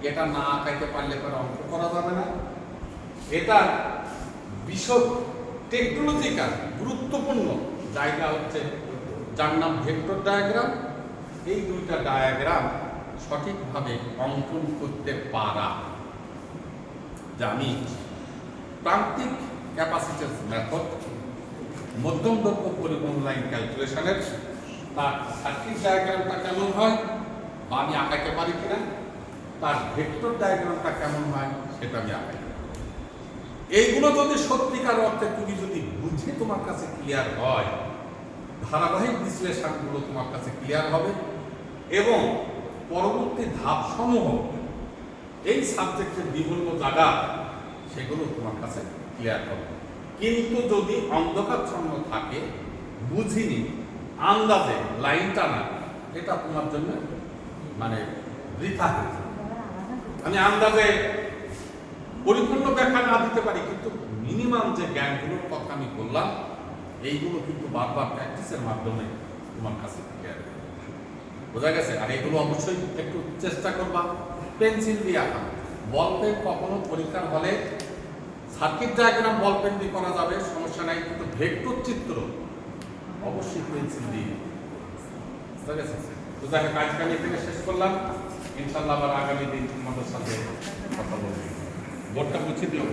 এটা না আঁকাইতে পারলে পরে অঙ্ক করা যাবে না। এটা বিশদ টেকনোলজিক্যাল গুরুত্বপূর্ণ জায়গা হচ্ছে যার নাম ভেক্টর ডায়াগ্রাম। এই দুইটা ডায়াগ্রাম সঠিকভাবে অঙ্কন করতে পারা, জানি প্রান্তিক ক্যাপাসিট্যান্স মেথড, মধ্যম দৈর্ঘ্য পরিবহন লাইন ক্যালকুলেশনের তার সার্কিট ডায়াগ্রামটা কেমন হয় বা আমি আঁকাইতে পারি কিনা, তার ভেক্টর ডায়াগ্রামটা কেমন হয় সেটা আমি আঁকাই। এইগুলো যদি সত্যিকার অর্থে তুমি যদি বুঝে তোমার কাছে ক্লিয়ার হয়, ধারাবাহিক বিশ্লেষণগুলো তোমার কাছে ক্লিয়ার হবে এবং পরবর্তী ধাপসমূহ এই সাবজেক্টের বিভিন্ন জায়গা সেগুলো তোমার কাছে ক্লিয়ার হবে। কিন্তু যদি অন্ধকারচ্ছন্ন থাকে, বুঝিনি, আন্দাজে লাইন টানা, এটা তোমার জন্য মানে বৃথা হয়ে যাবে। আমি আন্দাজে পরিপূর্ণ ব্যাখ্যা না দিতে পারি, কিন্তু মিনিমাম যে জ্ঞানগুলোর কথা আমি বললাম, এইগুলো কিন্তু বারবার প্র্যাকটিসের মাধ্যমে তোমার কাছে ক্লিয়ার হবে। বোঝা গেছে? আর এগুলো অবশ্যই একটু চেষ্টা করবা পেন্সিল দিয়ে আঁকা। বল পেন কখনো পরীক্ষার হলে সার্কিট ডায়াগ্রাম বল পেন দিয়ে করা যাবে, সমস্যা নাই, কিন্তু ভেক্টর চিত্র অবশ্যই পেন্সিল দিয়ে। বুঝা গেছে? তো দেখো কাজটা আমি এখানে শেষ করলাম। ইনশাআল্লাহ আবার আগামী দিন তোমাদের সাথে কথা বলবো। বোর্ডটা মুছে দিও।